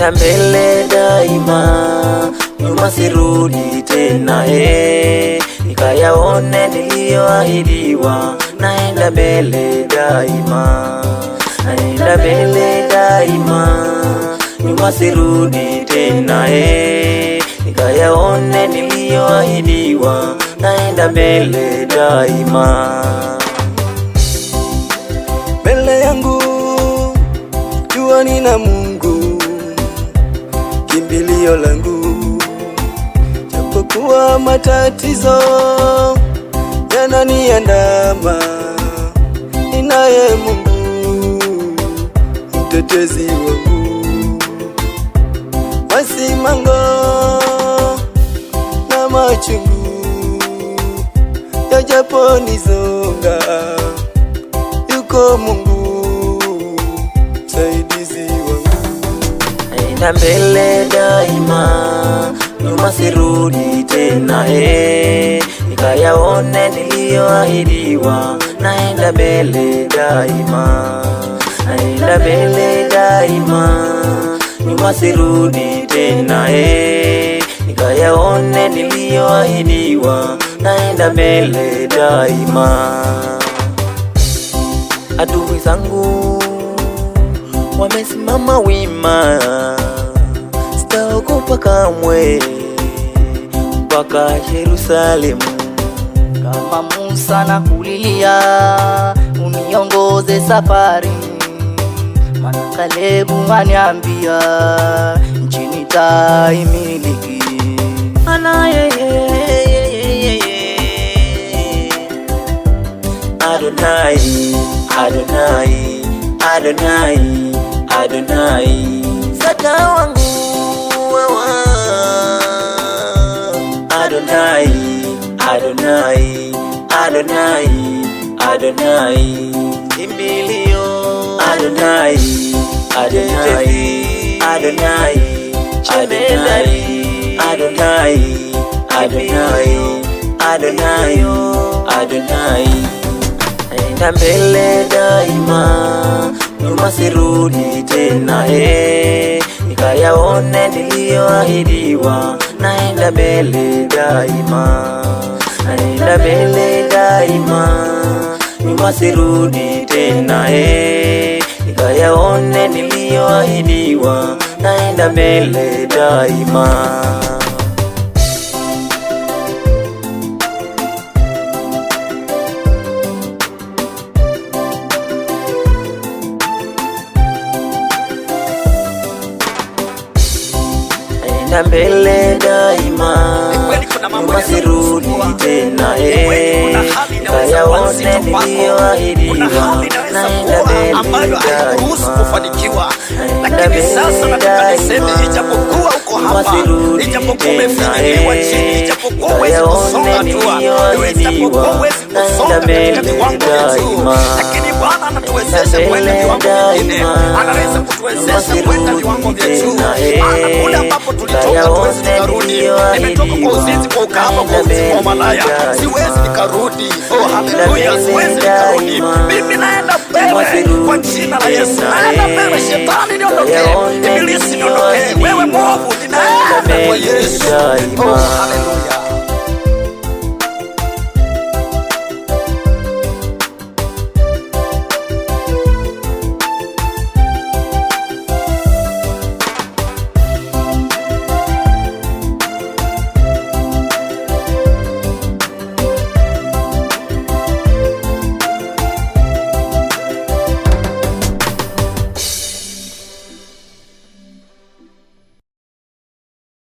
naenda mbele daima, nyuma sirudi tena nikayaone niliyoahidiwa. Naenda mbele daima, naenda mbele daima, nyuma sirudi tena nikayaone niliyoahidiwa. Naenda mbele daima. Mbele yangu jua nina Mungu, kimbilio langu. Japokuwa matatizo yananiandama, ninaye Mungu mtetezi wangu. Masimango na machungu yajaponizonga, yuko Mungu msaidizi wangu. Naenda mbele daima, nyuma sirudi tena nikayaone niliyoahidiwa. Naenda mbele daima, naenda mbele daima, nyuma sirudi tena nikayaone niliyoahidiwa. Naenda mbele daima. Adui zangu wamesimama wima, sitaogopa kamwe mpaka Yerusalemu. Kama Musa na kulilia, uniongoze safari, maana Kalebu aniambia nchi nitaimiliki. Adonai, Adonai, Adonai, Adonai, Sata wangu wewe. Adonai, Adonai, Adonai, Adonai, kimbilio. Adonai, Adonai, Adonai, Adonai, Adonai, Adonai, Adonai, Adonai. Naenda mbele daima, nyuma sirudi tena nikayaone niliyoahidiwa. Naenda mbele daima, naenda mbele daima, nyuma sirudi tena nikayaone niliyoahidiwa. Naenda mbele daima. Naenda mbele daima, nyuma sirudi tena nikayaone niliyoahidiwa. Naenda mbele daima, naenda mbele daima, nyuma sirudi tena nikayaone niliyoahidiwa. Naenda mbele daima, anatuwezesha kwenda viwango vingine, anaweza kutuwezesha kwenda viwango vya juu. Maana kule ambapo tulitoka tuwezi tukarudi. Nimetoka kwa uzinzi, kwa ukahaba, kwa uzinzi, kwa malaya, siwezi nikarudi. Oh haleluya, siwezi nikarudi. Mimi naenda mbele kwa jina la Yesu. Naenda mbele, shetani niondokee, ibilisi niondokee, wewe mwovu ninaenda kwa Yesu. Oh